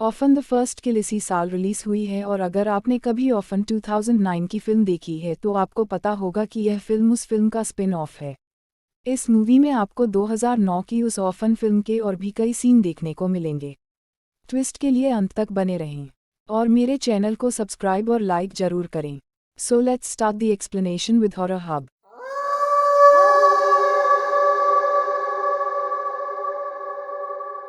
Often the first kill इसी साल release हुई है और अगर आपने कभी ऑफन 2009 की फिल्म देखी है तो आपको पता होगा कि यह फिल्म उस फिल्म का स्पिन ऑफ है। इस मूवी में आपको 2009 की उस ऑफन फिल्म के और भी कई सीन देखने को मिलेंगे। ट्विस्ट के लिए अंत तक बने रहें और मेरे चैनल को सब्सक्राइब और लाइक जरूर करें। So let's start the explanation with horror hub.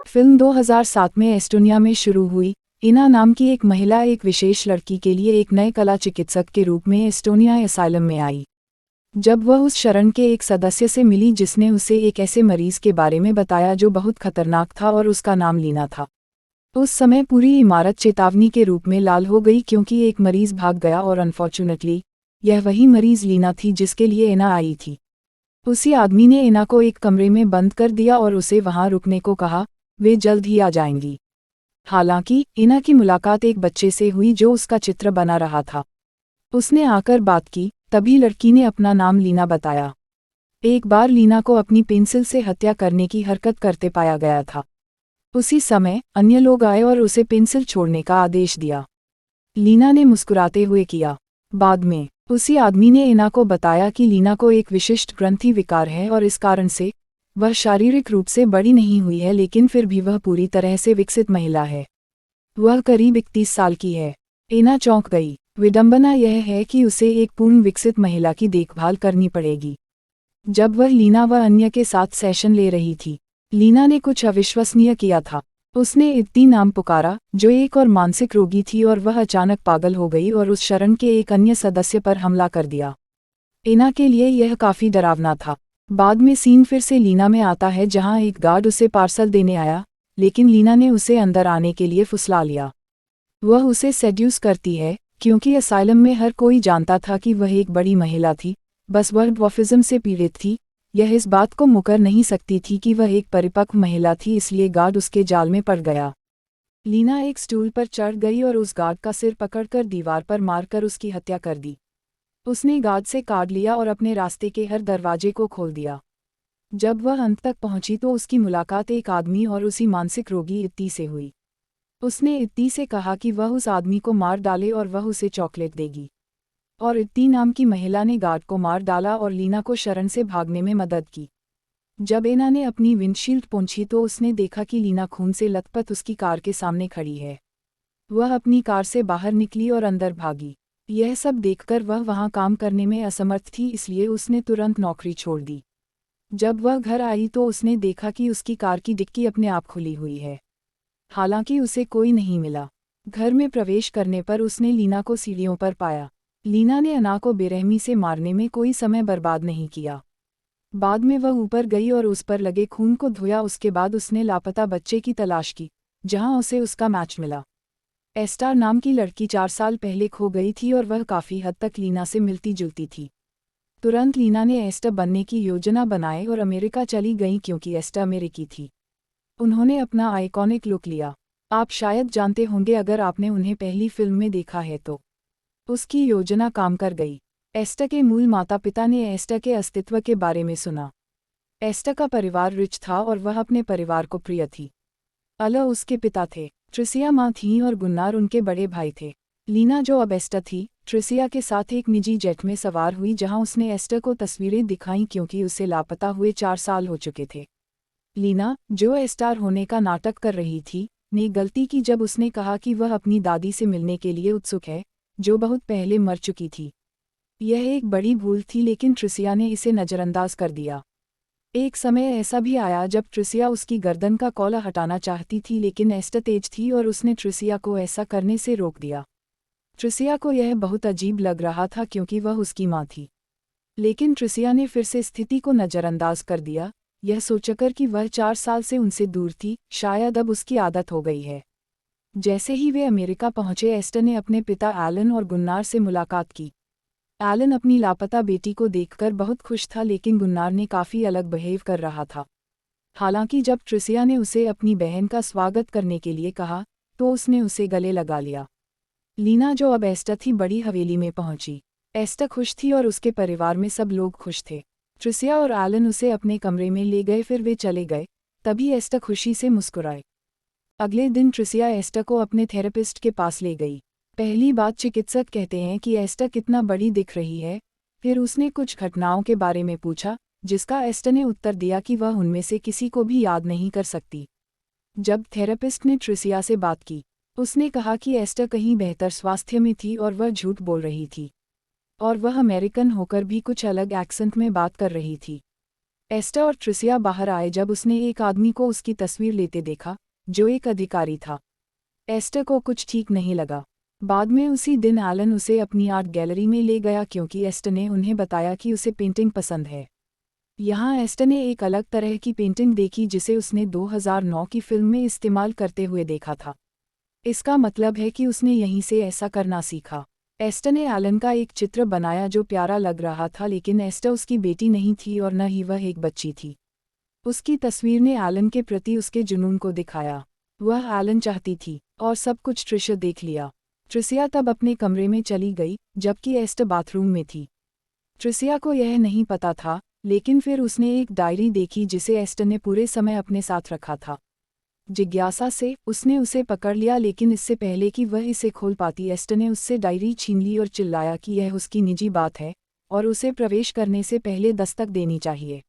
Film 2007 में एस्टोनिया में शुरू हुई। इना नाम की एक महिला एक विशेष लड़की के लिए एक नए कला चिकित्सक के रूप में एस्टोनिया एसाइलम में आई। जब वह उस शरण के एक सदस्य से मिली जिसने उसे एक ऐसे मरीज के बारे में बताया जो बहुत खतरनाक था और उसका नाम लीना था, उस समय पूरी इमारत चेतावनी के रूप में लाल हो गई क्योंकि एक मरीज भाग गया और अनफॉर्चुनेटली यह वही मरीज लीना थी जिसके लिए इना आई थी। उसी आदमी ने इना को एक कमरे में बंद कर दिया और उसे वहां रुकने को कहा, वे जल्द ही आ जाएंगी। हालांकि इना की मुलाकात एक बच्चे से हुई जो उसका चित्र बना रहा था। उसने आकर बात की, तभी लड़की ने अपना नाम लीना बताया। एक बार लीना को अपनी पेंसिल से हत्या करने की हरकत करते पाया गया था। उसी समय अन्य लोग आए और उसे पेंसिल छोड़ने का आदेश दिया। लीना ने मुस्कुराते हुए किया। बाद में उसी आदमी ने इना को बताया कि लीना को एक विशिष्ट ग्रंथि विकार है और इस कारण से वह शारीरिक रूप से बड़ी नहीं हुई है, लेकिन फिर भी वह पूरी तरह से विकसित महिला है। वह करीब 31 साल की है। इना चौंक गई। विडंबना यह है कि उसे एक पूर्ण विकसित महिला की देखभाल करनी पड़ेगी। जब वह लीना व अन्य के साथ सेशन ले रही थी, लीना ने कुछ अविश्वसनीय किया था। उसने इत्ती नाम पुकारा जो एक और मानसिक रोगी थी और वह अचानक पागल हो गई और उस शरण के एक अन्य सदस्य पर हमला कर दिया। इना के लिए यह काफी डरावना था। बाद में सीन फिर से लीना में आता है जहां एक गार्ड उसे पार्सल देने आया, लेकिन लीना ने उसे अंदर आने के लिए फुसला लिया। वह उसे सेड्यूस करती है क्योंकि असाइलम में हर कोई जानता था कि वह एक बड़ी महिला थी, बस वह ड्वार्फिज्म से पीड़ित थी। यह इस बात को मुकर नहीं सकती थी कि वह एक परिपक्व महिला थी, इसलिए गार्ड उसके जाल में पड़ गया। लीना एक स्टूल पर चढ़ गई और उस गार्ड का सिर पकड़कर दीवार पर मारकर उसकी हत्या कर दी। उसने गार्ड से कार्ड लिया और अपने रास्ते के हर दरवाजे को खोल दिया। जब वह अंत तक पहुंची तो उसकी मुलाकात एक आदमी और उसी मानसिक रोगी इत्ती से हुई। उसने इत्ती से कहा कि वह उस आदमी को मार डाले और वह उसे चॉकलेट देगी, और इत्ती नाम की महिला ने गार्ड को मार डाला और लीना को शरण से भागने में मदद की। जब इना ने अपनी विंडशील्ड पोंछी तो उसने देखा कि लीना खून से लथपथ उसकी कार के सामने खड़ी है। वह अपनी कार से बाहर निकली और अंदर भागी। यह सब देखकर वह वहां काम करने में असमर्थ थी, इसलिए उसने तुरंत नौकरी छोड़ दी। जब वह घर आई तो उसने देखा कि उसकी कार की डिक्की अपने आप खुली हुई है। हालांकि उसे कोई नहीं मिला। घर में प्रवेश करने पर उसने लीना को सीढ़ियों पर पाया। लीना ने इना को बेरहमी से मारने में कोई समय बर्बाद नहीं किया। बाद में वह ऊपर गई और उस पर लगे खून को धोया। उसके बाद उसने लापता बच्चे की तलाश की, जहां उसे उसका मैच मिला। एस्टार नाम की लड़की 4 साल पहले खो गई थी और वह काफ़ी हद तक लीना से मिलती जुलती थी। तुरंत लीना ने एस्टर बनने की योजना बनाई और अमेरिका चली गई क्योंकि एस्टर अमेरिकी थी। उन्होंने अपना आइकॉनिक लुक लिया। आप शायद जानते होंगे अगर आपने उन्हें पहली फिल्म में देखा है तो। उसकी योजना काम कर गई। एस्टर के मूल माता पिता ने एस्टर के अस्तित्व के बारे में सुना। एस्टर का परिवार रिच था और वह अपने परिवार को प्रिय थी। अला उसके पिता थे, ट्रिसिया माँ थीं और गुन्नार उनके बड़े भाई थे। लीना जो अब एस्टर थी, ट्रिसिया के साथ एक निजी जेट में सवार हुई जहां उसने एस्टर को तस्वीरें दिखाईं क्योंकि उसे लापता हुए 4 साल हो चुके थे। लीना, जो एस्टार होने का नाटक कर रही थी, ने गलती की जब उसने कहा कि वह अपनी दादी से मिलने के लिए उत्सुक है, जो बहुत पहले मर चुकी थी। यह एक बड़ी भूल थी, लेकिन ट्रिसिया ने इसे नज़रअंदाज कर दिया। एक समय ऐसा भी आया जब ट्रिसिया उसकी गर्दन का कॉलर हटाना चाहती थी, लेकिन एस्टर तेज थी और उसने ट्रिसिया को ऐसा करने से रोक दिया। ट्रिसिया को यह बहुत अजीब लग रहा था क्योंकि वह उसकी माँ थी, लेकिन ट्रिसिया ने फिर से स्थिति को नज़रअंदाज कर दिया, यह सोचकर कि वह 4 साल से उनसे दूर थी, शायद अब उसकी आदत हो गई है। जैसे ही वे अमेरिका पहुंचे, एस्टर ने अपने पिता एलन और गुन्नार से मुलाकात की। एलन अपनी लापता बेटी को देखकर बहुत खुश था, लेकिन गुन्नार ने काफ़ी अलग बिहेव कर रहा था। हालांकि जब ट्रिसिया ने उसे अपनी बहन का स्वागत करने के लिए कहा, तो उसने उसे गले लगा लिया। लीना, जो अब एस्टर थी, बड़ी हवेली में पहुंची। एस्टर खुश थी और उसके परिवार में सब लोग खुश थे। ट्रिसिया और एलन उसे अपने कमरे में ले गए, फिर वे चले गए। तभी एस्टर खुशी से मुस्कुराई। अगले दिन ट्रिसिया एस्टा को अपने थेरेपिस्ट के पास ले गई। पहली बात चिकित्सक कहते हैं कि एस्टा कितना बड़ी दिख रही है। फिर उसने कुछ घटनाओं के बारे में पूछा, जिसका एस्टा ने उत्तर दिया कि वह उनमें से किसी को भी याद नहीं कर सकती। जब थेरेपिस्ट ने ट्रिसिया से बात की, उसने कहा कि एस्टा कहीं बेहतर स्वास्थ्य में थी और वह झूठ बोल रही थी, और वह अमेरिकन होकर भी कुछ अलग एक्सेंट में बात कर रही थी। एस्टा और ट्रिसिया बाहर आए जब उसने एक आदमी को उसकी तस्वीर लेते देखा, जो एक अधिकारी था। एस्टा को कुछ ठीक नहीं लगा। बाद में उसी दिन एलन उसे अपनी आर्ट गैलरी में ले गया क्योंकि एस्टा ने उन्हें बताया कि उसे पेंटिंग पसंद है। यहाँ एस्टा ने एक अलग तरह की पेंटिंग देखी जिसे उसने 2009 की फिल्म में इस्तेमाल करते हुए देखा था। इसका मतलब है कि उसने यहीं से ऐसा करना सीखा। एस्टा ने एलन का एक चित्र बनाया जो प्यारा लग रहा था, लेकिन एस्टा उसकी बेटी नहीं थी और न ही वह एक बच्ची थी। उसकी तस्वीर ने एलन के प्रति उसके जुनून को दिखाया। वह एलन चाहती थी, और सब कुछ ट्रिशा देख लिया। ट्रिसिया तब अपने कमरे में चली गई, जबकि एस्टा बाथरूम में थी। ट्रिसिया को यह नहीं पता था, लेकिन फिर उसने एक डायरी देखी जिसे एस्टा ने पूरे समय अपने साथ रखा था। जिज्ञासा से उसने उसे पकड़ लिया, लेकिन इससे पहले कि वह इसे खोल पाती एस्टा ने उससे डायरी छीन ली और चिल्लाया कि यह उसकी निजी बात है और उसे प्रवेश करने से पहले दस्तक देनी चाहिए।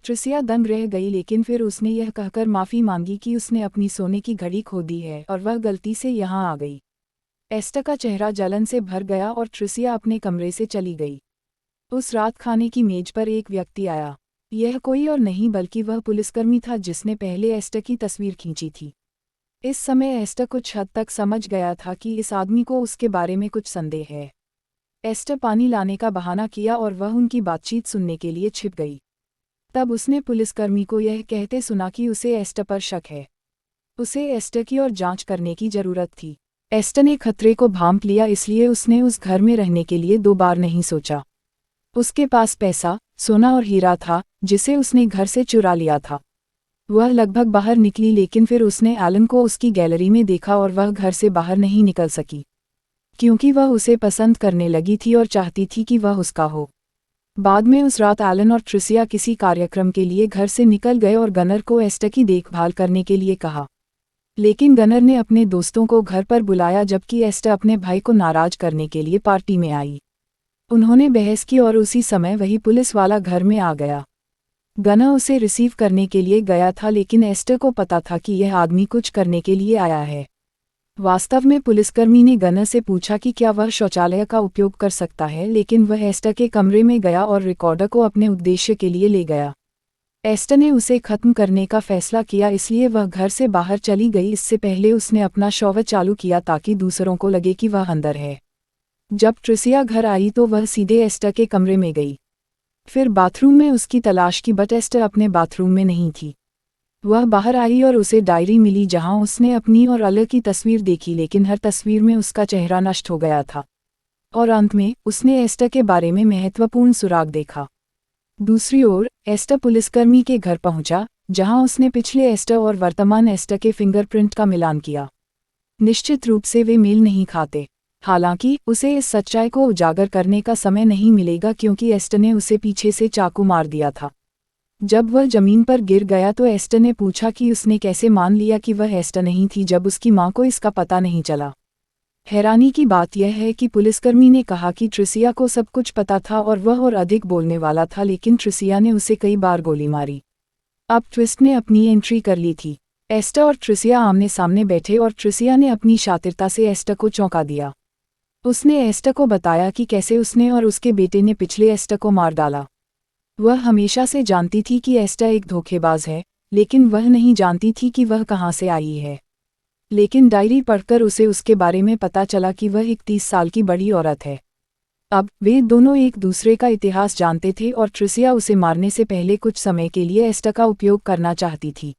ट्रिसिया दंग रह गई, लेकिन फिर उसने यह कहकर माफ़ी मांगी कि उसने अपनी सोने की घड़ी खो दी है और वह गलती से यहाँ आ गई। एस्टा का चेहरा जलन से भर गया और ट्रिसिया अपने कमरे से चली गई। उस रात खाने की मेज पर एक व्यक्ति आया। यह कोई और नहीं बल्कि वह पुलिसकर्मी था जिसने पहले एस्टा की तस्वीर खींची थी। इस समय एस्टा कुछ हद तक समझ गया था कि इस आदमी को उसके बारे में कुछ संदेह है। एस्टा पानी लाने का बहाना किया और वह उनकी बातचीत सुनने के लिए छिप गई। तब उसने पुलिसकर्मी को यह कहते सुना कि उसे एस्टा पर शक है। उसे एस्टा की और जांच करने की जरूरत थी। एस्टा ने खतरे को भांप लिया, इसलिए उसने उस घर में रहने के लिए 2 बार नहीं सोचा। उसके पास पैसा, सोना और हीरा था जिसे उसने घर से चुरा लिया था। वह लगभग बाहर निकली, लेकिन फिर उसने एलन को उसकी गैलरी में देखा और वह घर से बाहर नहीं निकल सकी, क्योंकि वह उसे पसंद करने लगी थी और चाहती थी कि वह उसका हो। बाद में उस रात एलन और ट्रिसिया किसी कार्यक्रम के लिए घर से निकल गए और गनर को एस्टा की देखभाल करने के लिए कहा, लेकिन गनर ने अपने दोस्तों को घर पर बुलाया जबकि एस्टा अपने भाई को नाराज करने के लिए पार्टी में आई। उन्होंने बहस की और उसी समय वही पुलिस वाला घर में आ गया। गनर उसे रिसीव करने के लिए गया था, लेकिन एस्टा को पता था कि यह आदमी कुछ करने के लिए आया है। वास्तव में पुलिसकर्मी ने गनर से पूछा कि क्या वह शौचालय का उपयोग कर सकता है, लेकिन वह एस्टा के कमरे में गया और रिकॉर्डर को अपने उद्देश्य के लिए ले गया। एस्टा ने उसे खत्म करने का फैसला किया, इसलिए वह घर से बाहर चली गई। इससे पहले उसने अपना शॉवर चालू किया ताकि दूसरों को लगे कि वह अंदर है। जब ट्रिसिया घर आई तो वह सीधे एस्टा के कमरे में गई। फिर बाथरूम में उसकी तलाश की, बट एस्टा अपने बाथरूम में नहीं थी। वह बाहर आई और उसे डायरी मिली जहां उसने अपनी और अलग की तस्वीर देखी, लेकिन हर तस्वीर में उसका चेहरा नष्ट हो गया था। और अंत में उसने एस्टा के बारे में महत्वपूर्ण सुराग देखा। दूसरी ओर एस्टा पुलिसकर्मी के घर पहुंचा, जहां उसने पिछले एस्टा और वर्तमान एस्टा के फिंगरप्रिंट का मिलान किया। निश्चित रूप से वे मेल नहीं खाते। हालांकि उसे इस सच्चाई को उजागर करने का समय नहीं मिलेगा, क्योंकि एस्टा ने उसे पीछे से चाकू मार दिया था। जब वह जमीन पर गिर गया तो एस्टा ने पूछा कि उसने कैसे मान लिया कि वह एस्टा नहीं थी जब उसकी मां को इसका पता नहीं चला। हैरानी की बात यह है कि पुलिसकर्मी ने कहा कि ट्रिसिया को सब कुछ पता था और वह और अधिक बोलने वाला था, लेकिन ट्रिसिया ने उसे कई बार गोली मारी। अब ट्विस्ट ने अपनी एंट्री कर ली थी। एस्टा और ट्रिसिया आमने सामने बैठे और ट्रिसिया ने अपनी शातिरता से एस्टा को चौंका दिया। उसने एस्टा को बताया कि कैसे उसने और उसके बेटे ने पिछले एस्टा को मार डाला। वह हमेशा से जानती थी कि एस्टा एक धोखेबाज है, लेकिन वह नहीं जानती थी कि वह कहाँ से आई है। लेकिन डायरी पढ़कर उसे उसके बारे में पता चला कि वह एक 30 साल की बड़ी औरत है। अब वे दोनों एक दूसरे का इतिहास जानते थे और ट्रिसिया उसे मारने से पहले कुछ समय के लिए एस्टा का उपयोग करना चाहती थी।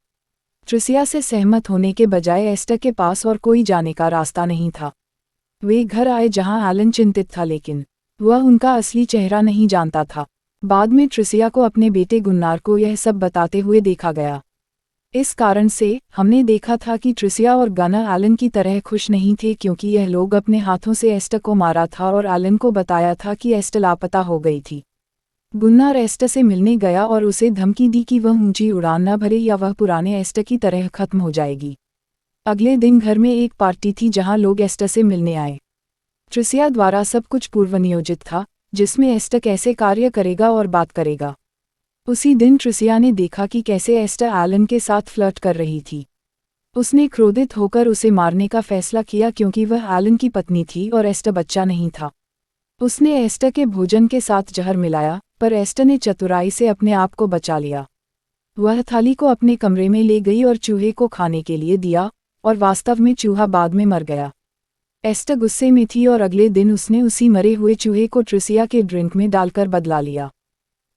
ट्रिसिया से सहमत होने के बजाय एस्टा के पास और कोई जाने का रास्ता नहीं था। वे घर आए जहां एलन चिंतित था, लेकिन वह उनका असली चेहरा नहीं जानता था। बाद में ट्रिसिया को अपने बेटे गुन्नार को यह सब बताते हुए देखा गया। इस कारण से हमने देखा था कि ट्रिसिया और गनर एलन की तरह खुश नहीं थे, क्योंकि यह लोग अपने हाथों से एस्टा को मारा था और एलन को बताया था कि एस्टा लापता हो गई थी। गुन्नार एस्टा से मिलने गया और उसे धमकी दी कि वह ऊंची उड़ान न भरे या वह पुराने एस्टा की तरह खत्म हो जाएगी। अगले दिन घर में एक पार्टी थी जहां लोग एस्टर से मिलने आए। ट्रिसिया द्वारा सब कुछ पूर्वनियोजित था, जिसमें एस्टर कैसे कार्य करेगा और बात करेगा। उसी दिन ट्रिसिया ने देखा कि कैसे एस्टर एलन के साथ फ्लर्ट कर रही थी। उसने क्रोधित होकर उसे मारने का फैसला किया क्योंकि वह एलन की पत्नी थी और एस्टर बच्चा नहीं था। उसने एस्टर के भोजन के साथ जहर मिलाया, पर एस्टर ने चतुराई से अपने आप को बचा लिया। वह थाली को अपने कमरे में ले गई और चूहे को खाने के लिए दिया, और वास्तव में चूहा बाद में मर गया। एस्टर गुस्से में थी और अगले दिन उसने उसी मरे हुए चूहे को ट्रिसिया के ड्रिंक में डालकर बदला लिया।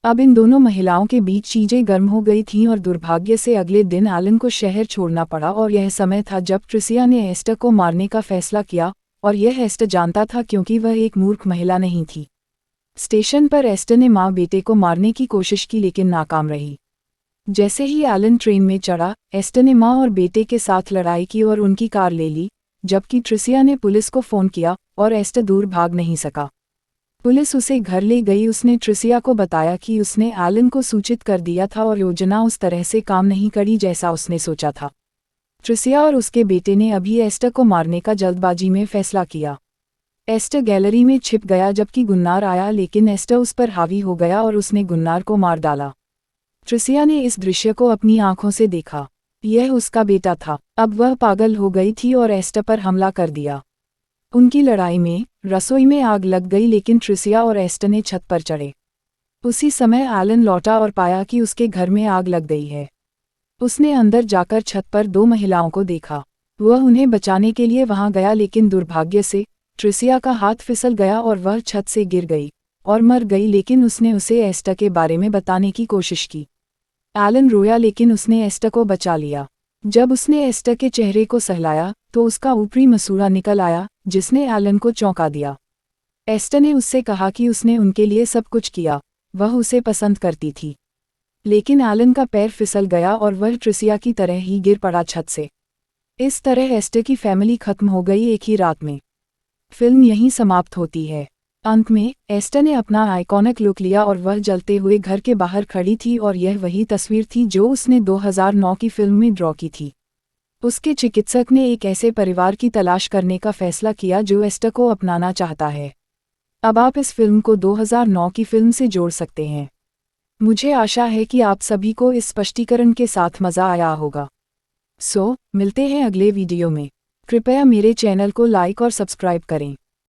अब इन दोनों महिलाओं के बीच चीजें गर्म हो गई थीं और दुर्भाग्य से अगले दिन एलन को शहर छोड़ना पड़ा और यह समय था जब ट्रिसिया ने एस्टर को मारने का फैसला किया, और यह एस्टर जानता था क्योंकि वह एक मूर्ख महिला नहीं थी। स्टेशन पर एस्टर ने माँ बेटे को मारने की कोशिश की लेकिन नाकाम रही। जैसे ही एलन ट्रेन में चढ़ा, एस्टर ने माँ और बेटे के साथ लड़ाई की और उनकी कार ले ली, जबकि ट्रिसिया ने पुलिस को फ़ोन किया और एस्टर दूर भाग नहीं सका। पुलिस उसे घर ले गई। उसने ट्रिसिया को बताया कि उसने एलन को सूचित कर दिया था और योजना उस तरह से काम नहीं करी जैसा उसने सोचा था। ट्रिसिया और उसके बेटे ने अभी एस्टर को मारने का जल्दबाजी में फैसला किया। एस्टर गैलरी में छिप गया जबकि गुन्नार आया, लेकिन एस्टर उस पर हावी हो गया और उसने गुन्नार को मार डाला। ट्रिसिया ने इस दृश्य को अपनी आंखों से देखा। यह उसका बेटा था। अब वह पागल हो गई थी और एस्टर पर हमला कर दिया। उनकी लड़ाई में रसोई में आग लग गई, लेकिन ट्रिसिया और एस्टर ने छत पर चढ़े। उसी समय एलन लौटा और पाया कि उसके घर में आग लग गई है। उसने अंदर जाकर छत पर दो महिलाओं को देखा। वह उन्हें बचाने के लिए वहां गया, लेकिन दुर्भाग्य से ट्रिसिया का हाथ फिसल गया और वह छत से गिर गई और मर गई, लेकिन उसने उसे एस्टर के बारे में बताने की कोशिश की। एलन रोया, लेकिन उसने एस्टर को बचा लिया। जब उसने एस्टर के चेहरे को सहलाया तो उसका ऊपरी मसूड़ा निकल आया, जिसने एलन को चौंका दिया। एस्टर ने उससे कहा कि उसने उनके लिए सब कुछ किया, वह उसे पसंद करती थी। लेकिन एलन का पैर फिसल गया और वह ट्रिसिया की तरह ही गिर पड़ा छत से। इस तरह एस्टर की फैमिली खत्म हो गई एक ही रात में। फिल्म यहीं समाप्त होती है। अंत में एस्टर ने अपना आइकॉनिक लुक लिया और वह जलते हुए घर के बाहर खड़ी थी, और यह वही तस्वीर थी जो उसने 2009 की फिल्म में ड्रॉ की थी। उसके चिकित्सक ने एक ऐसे परिवार की तलाश करने का फैसला किया जो एस्टर को अपनाना चाहता है। अब आप इस फिल्म को 2009 की फिल्म से जोड़ सकते हैं। मुझे आशा है कि आप सभी को इस स्पष्टीकरण के साथ मज़ा आया होगा। मिलते हैं अगले वीडियो में। कृपया मेरे चैनल को लाइक और सब्सक्राइब करें।